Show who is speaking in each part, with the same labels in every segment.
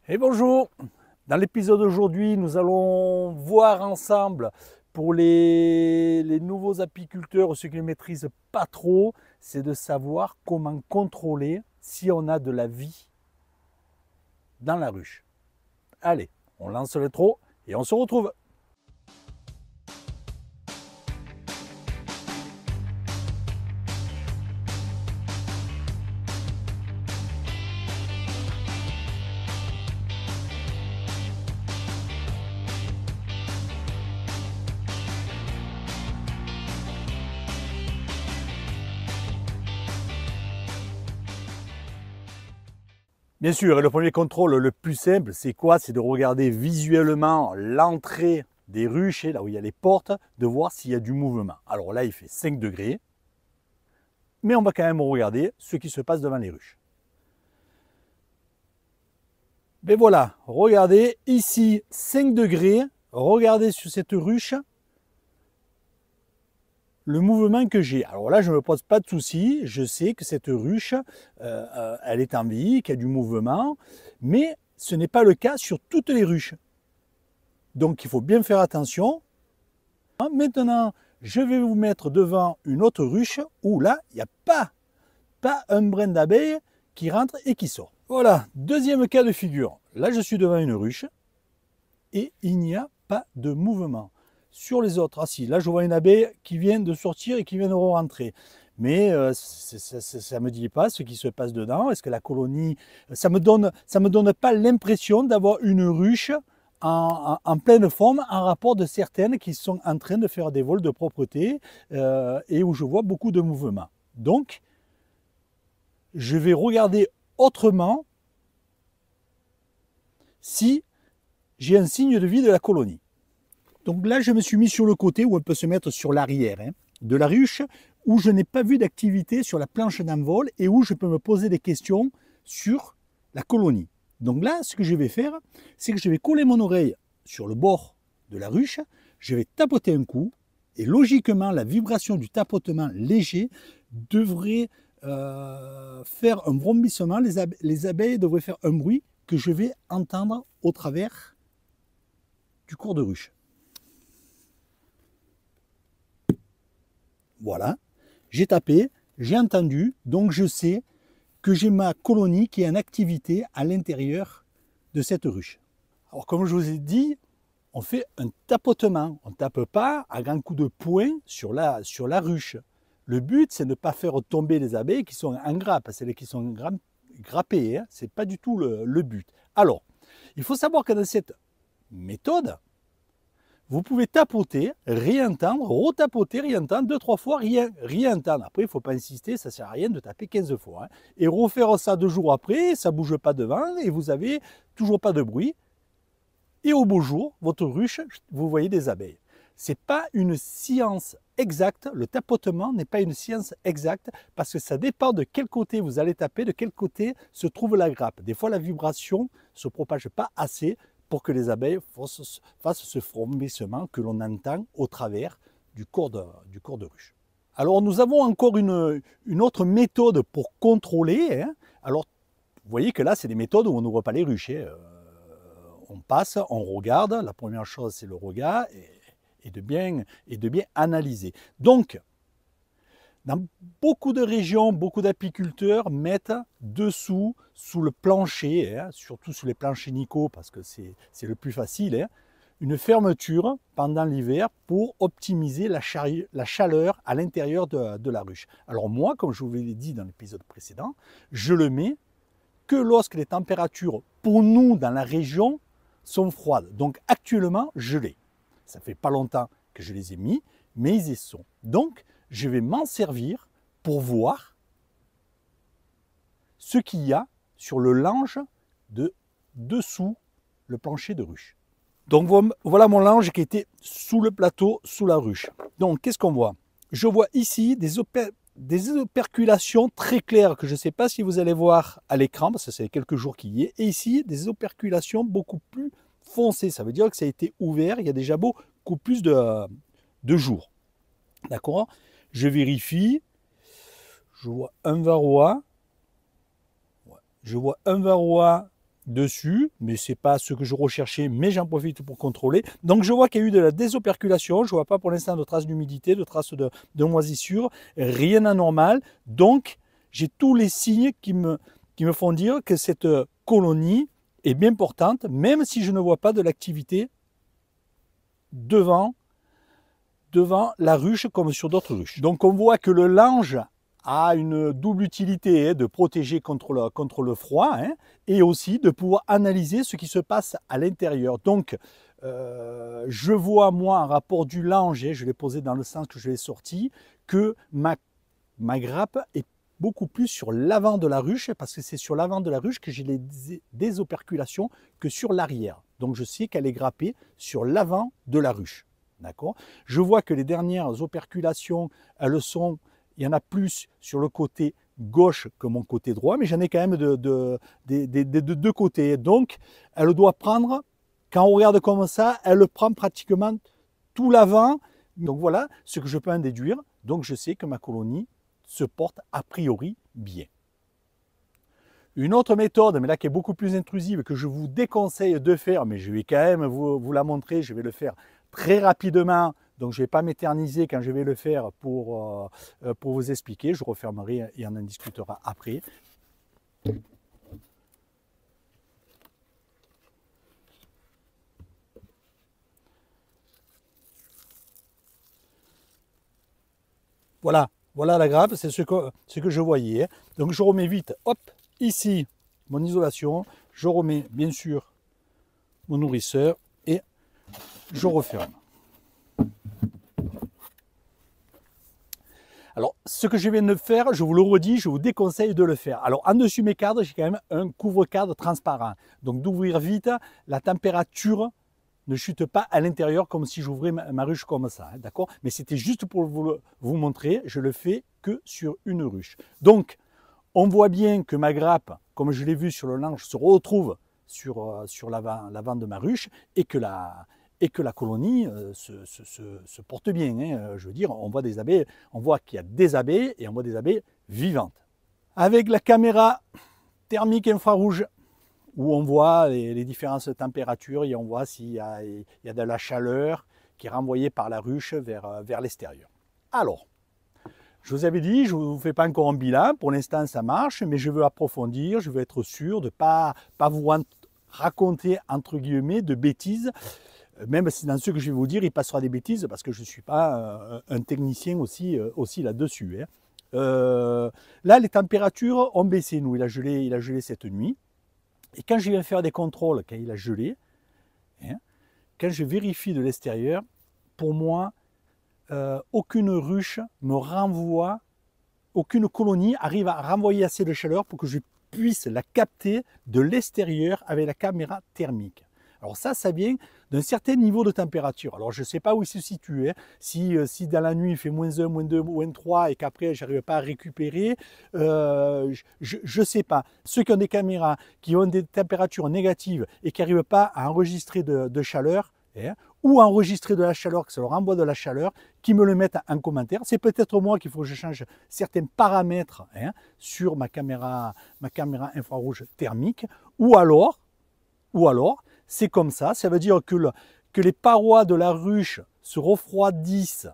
Speaker 1: Et bonjour. Dans l'épisode d'aujourd'hui, nous allons voir ensemble pour les nouveaux apiculteurs, ceux qui ne maîtrisent pas trop, c'est de savoir comment contrôler si on a de la vie dans la ruche. Allez, on lance l'intro et on se retrouve. Bien sûr, le premier contrôle le plus simple, c'est quoi? C'est de regarder visuellement l'entrée des ruches, là où il y a les portes, de voir s'il y a du mouvement. Alors là, il fait 5 degrés, mais on va quand même regarder ce qui se passe devant les ruches. Mais voilà, regardez, ici 5 degrés, regardez sur cette ruche le mouvement que j'ai. Alors là, je ne me pose pas de soucis, je sais que cette ruche, elle est en vie, qu'il y a du mouvement, mais ce n'est pas le cas sur toutes les ruches. Donc il faut bien faire attention. Maintenant, je vais vous mettre devant une autre ruche où là, il n'y a pas un brin d'abeille qui rentre et qui sort. Voilà, deuxième cas de figure. Là, je suis devant une ruche et il n'y a pas de mouvement. Sur les autres, ah si, là je vois une abeille qui vient de sortir et qui vient de rentrer. Mais ça ne me dit pas ce qui se passe dedans. Est-ce que la colonie... Ça me donne pas l'impression d'avoir une ruche en pleine forme en rapport de certaines qui sont en train de faire des vols de propreté et où je vois beaucoup de mouvements. Donc, je vais regarder autrement si j'ai un signe de vie de la colonie. Donc là, je me suis mis sur le côté où on peut se mettre sur l'arrière de la ruche, où je n'ai pas vu d'activité sur la planche d'envol et où je peux me poser des questions sur la colonie. Donc là, ce que je vais faire, c'est que je vais coller mon oreille sur le bord de la ruche, je vais tapoter un coup, et logiquement, la vibration du tapotement léger devrait faire un vrombissement, les abeilles devraient faire un bruit que je vais entendre au travers du cours de ruche. Voilà, j'ai tapé, j'ai entendu, donc je sais que j'ai ma colonie qui est en activité à l'intérieur de cette ruche. Alors comme je vous ai dit, on fait un tapotement, on ne tape pas à grands coups de poing sur la ruche. Le but, c'est de ne pas faire tomber les abeilles qui sont en grappe, celles qui sont grappées, ce n'est pas du tout le but. Alors, il faut savoir que dans cette méthode, vous pouvez tapoter, réentendre, retapoter, réentendre, 2-3 fois, rien entendre. Après, il ne faut pas insister, ça ne sert à rien de taper 15 fois. Et refaire ça 2 jours après, ça ne bouge pas devant et vous n'avez toujours pas de bruit. Et au beau jour, votre ruche, vous voyez des abeilles. Ce n'est pas une science exacte, le tapotement n'est pas une science exacte parce que ça dépend de quel côté vous allez taper, de quel côté se trouve la grappe. Des fois, la vibration ne se propage pas assez pour que les abeilles fassent ce frombissement que l'on entend au travers du corps de ruche. Alors nous avons encore une autre méthode pour contrôler. Alors vous voyez que là c'est des méthodes où on n'ouvre pas les ruches. On passe, on regarde. La première chose c'est le regard et de bien analyser. Donc dans beaucoup de régions, beaucoup d'apiculteurs mettent dessous, sous le plancher, surtout sous les planchers Nico, parce que c'est le plus facile, une fermeture pendant l'hiver pour optimiser la chaleur à l'intérieur de la ruche. Alors moi, comme je vous l'ai dit dans l'épisode précédent, je le mets que lorsque les températures, pour nous, dans la région, sont froides. Donc actuellement, je l'ai. Ça fait pas longtemps que je les ai mis, mais ils y sont. Donc, je vais m'en servir pour voir ce qu'il y a sur le lange de dessous le plancher de ruche. Donc voilà mon lange qui était sous le plateau, sous la ruche. Donc qu'est-ce qu'on voit? Je vois ici des operculations très claires que je ne sais pas si vous allez voir à l'écran parce que c'est quelques jours qu'il y est. Et ici, des operculations beaucoup plus foncées. Ça veut dire que ça a été ouvert, il y a déjà beaucoup plus de jours. D'accord? Je vérifie. Je vois un varroa. Je vois un varroa dessus, mais c'est pas ce que je recherchais, mais j'en profite pour contrôler. Donc je vois qu'il y a eu de la désoperculation, je vois pas pour l'instant de traces d'humidité, de traces de moisissure, rien d'anormal. Donc j'ai tous les signes qui me font dire que cette colonie est bien portante, même si je ne vois pas de l'activité devant la ruche comme sur d'autres ruches. Donc on voit que le lange a une double utilité, de protéger contre le froid, et aussi de pouvoir analyser ce qui se passe à l'intérieur. Donc je vois moi un rapport du lange, je l'ai posé dans le sens que je l'ai sorti, que ma grappe est beaucoup plus sur l'avant de la ruche, parce que c'est sur l'avant de la ruche que j'ai les désoperculations que sur l'arrière. Donc je sais qu'elle est grappée sur l'avant de la ruche. D'accord ? Je vois que les dernières operculations, elles sont, il y en a plus sur le côté gauche que mon côté droit, mais j'en ai quand même de deux côtés. Donc elle doit prendre, quand on regarde comme ça, elle prend pratiquement tout l'avant. Donc voilà ce que je peux en déduire. Donc je sais que ma colonie se porte a priori bien. Une autre méthode, mais là qui est beaucoup plus intrusive, que je vous déconseille de faire, mais je vais quand même vous la montrer, je vais le faire très rapidement, donc je ne vais pas m'éterniser quand je vais le faire pour vous expliquer, je refermerai et on en discutera après. Voilà, voilà la grappe, c'est ce que je voyais. Donc je remets vite, hop, ici, mon isolation, je remets bien sûr mon nourrisseur et je referme. Alors, ce que je viens de faire, je vous le redis, je vous déconseille de le faire. Alors, en dessus mes cadres, j'ai quand même un couvre-cadre transparent. Donc, d'ouvrir vite, la température ne chute pas à l'intérieur comme si j'ouvrais ma ruche comme ça, d'accord? Mais c'était juste pour vous montrer, je le fais que sur une ruche. Donc, on voit bien que ma grappe, comme je l'ai vu sur le lange, se retrouve sur l'avant de ma ruche et que la colonie se porte bien. Je veux dire, on voit des abeilles, on voit qu'il y a des abeilles et on voit des abeilles vivantes. Avec la caméra thermique infrarouge, où on voit les différentes températures et on voit s'il y a de la chaleur qui est renvoyée par la ruche vers l'extérieur. Alors, je vous avais dit, je ne vous fais pas encore un bilan, pour l'instant ça marche, mais je veux approfondir, je veux être sûr de ne pas vous raconter entre guillemets de bêtises, même si dans ce que je vais vous dire, il passera des bêtises, parce que je ne suis pas un technicien aussi là-dessus. Là, les températures ont baissé, nous, il a gelé cette nuit. Et quand je viens faire des contrôles, quand il a gelé, quand je vérifie de l'extérieur, pour moi, aucune ruche me renvoie, aucune colonie arrive à renvoyer assez de chaleur pour que je puisse la capter de l'extérieur avec la caméra thermique. Alors ça vient d'un certain niveau de température. Alors je ne sais pas où il se situe. Si dans la nuit il fait -1, -2, -3 et qu'après je n'arrive pas à récupérer, je ne sais pas. Ceux qui ont des caméras, qui ont des températures négatives et qui n'arrivent pas à enregistrer de chaleur, ou enregistrer de la chaleur, que ça leur envoie de la chaleur, qui me le mettent en commentaire. C'est peut-être moi qu'il faut que je change certains paramètres sur ma caméra infrarouge thermique, ou alors, c'est comme ça veut dire que les parois de la ruche se refroidissent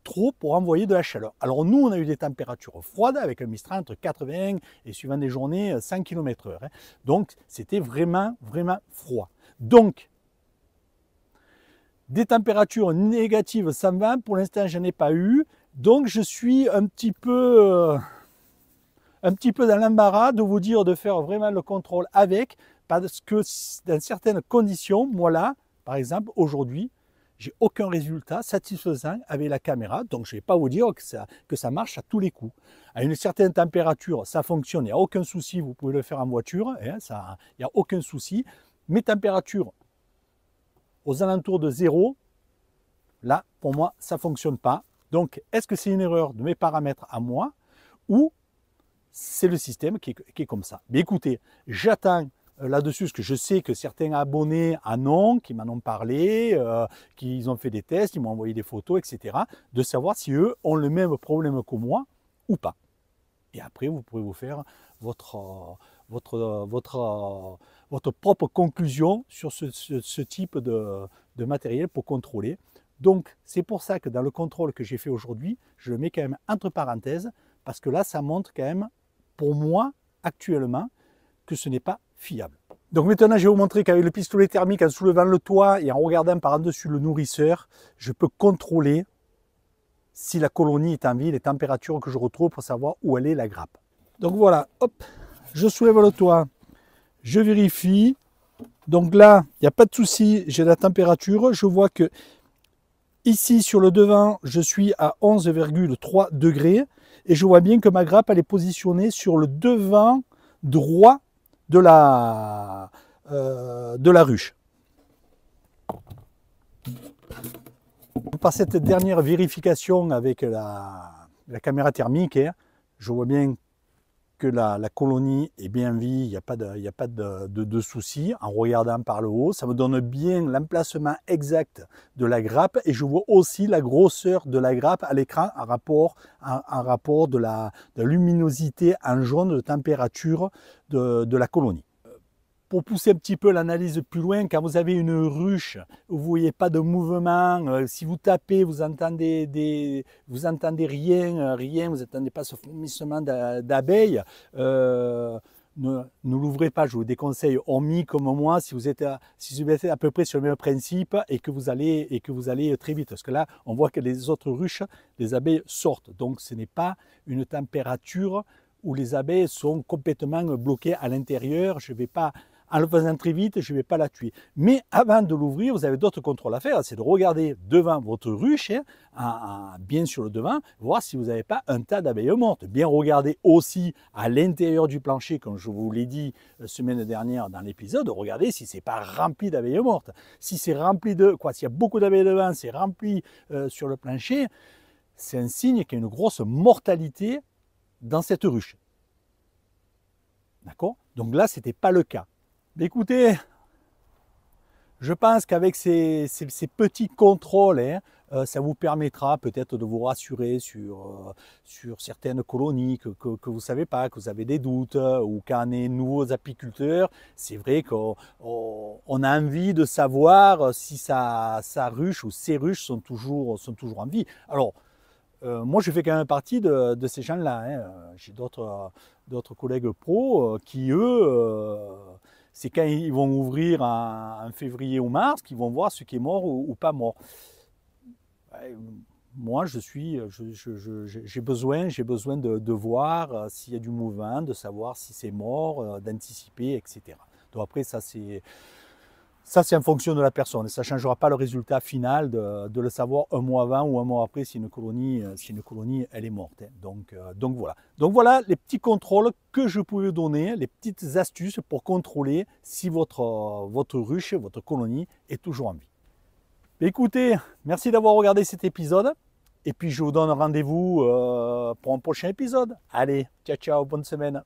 Speaker 1: trop pour envoyer de la chaleur. Alors nous, on a eu des températures froides avec un Mistral entre 80 et suivant des journées 100 km/h. Donc c'était vraiment, vraiment froid. Donc, des températures négatives 120, pour l'instant, je n'en ai pas eu. Donc je suis un petit peu dans l'embarras de vous dire de faire vraiment le contrôle avec, parce que dans certaines conditions, moi là, par exemple, aujourd'hui, j'ai aucun résultat satisfaisant avec la caméra, donc je ne vais pas vous dire que ça marche à tous les coups. À une certaine température, ça fonctionne, il n'y a aucun souci, vous pouvez le faire en voiture, il n'y a aucun souci. Mes températures aux alentours de 0, là, pour moi, ça ne fonctionne pas. Donc, est-ce que c'est une erreur de mes paramètres à moi, ou c'est le système qui est comme ça? Mais écoutez, j'attends là-dessus, parce que je sais que certains abonnés en ont, qui m'en ont parlé, qui ont fait des tests, ils m'ont envoyé des photos, etc., de savoir si eux ont le même problème que moi ou pas. Et après, vous pourrez vous faire votre votre propre conclusion sur ce type de matériel pour contrôler. Donc c'est pour ça que dans le contrôle que j'ai fait aujourd'hui, je le mets quand même entre parenthèses, parce que là ça montre quand même, pour moi actuellement, que ce n'est pas fiable. Donc maintenant je vais vous montrer qu'avec le pistolet thermique, en soulevant le toit et en regardant par-dessus le nourrisseur, je peux contrôler si la colonie est en vie, les températures que je retrouve pour savoir où elle est la grappe. Donc voilà, hop, je soulève le toit, je vérifie. Donc là, il n'y a pas de souci, j'ai la température. Je vois que ici sur le devant, je suis à 11,3 degrés. Et je vois bien que ma grappe, elle est positionnée sur le devant droit de la ruche. Par cette dernière vérification avec la caméra thermique, je vois bien que la colonie est bien vie, il n'y a pas de souci. En regardant par le haut, ça me donne bien l'emplacement exact de la grappe et je vois aussi la grosseur de la grappe à l'écran en rapport de la luminosité en jaune de température de la colonie. Pour pousser un petit peu l'analyse plus loin, quand vous avez une ruche où vous ne voyez pas de mouvement, si vous tapez, vous entendez rien, vous n'entendez pas ce frémissement d'abeilles, ne l'ouvrez pas, je vous déconseille, hormis comme moi, si vous êtes à peu près sur le même principe et que vous allez très vite. Parce que là, on voit que les autres ruches, les abeilles sortent. Donc ce n'est pas une température où les abeilles sont complètement bloquées à l'intérieur. Je ne vais pas, en le faisant très vite, je ne vais pas la tuer. Mais avant de l'ouvrir, vous avez d'autres contrôles à faire. C'est de regarder devant votre ruche, bien sur le devant, voir si vous n'avez pas un tas d'abeilles mortes. Bien regarder aussi à l'intérieur du plancher, comme je vous l'ai dit la semaine dernière dans l'épisode, regardez si ce n'est pas rempli d'abeilles mortes. Si c'est rempli s'il y a beaucoup d'abeilles devant, c'est rempli sur le plancher, c'est un signe qu'il y a une grosse mortalité dans cette ruche. D'accord? Donc là, ce n'était pas le cas. Mais écoutez, je pense qu'avec ces petits contrôles, ça vous permettra peut-être de vous rassurer sur certaines colonies que vous ne savez pas, que vous avez des doutes, ou quand on est nouveaux apiculteurs, c'est vrai qu'on a envie de savoir si sa ruche ou ses ruches sont toujours en vie. Alors, moi, je fais quand même partie de ces gens-là. J'ai d'autres collègues pros qui, eux, c'est quand ils vont ouvrir en février ou mars qu'ils vont voir ce qui est mort ou pas mort. Moi, j'ai besoin de voir s'il y a du mouvement, de savoir si c'est mort, d'anticiper, etc. Donc après, ça c'est en fonction de la personne et ça ne changera pas le résultat final de le savoir un mois avant ou un mois après si une colonie elle est morte. Donc voilà. Donc voilà les petits contrôles que je pouvais donner, les petites astuces pour contrôler si votre ruche, votre colonie est toujours en vie. Écoutez, merci d'avoir regardé cet épisode et puis je vous donne rendez-vous pour un prochain épisode. Allez, ciao ciao, bonne semaine.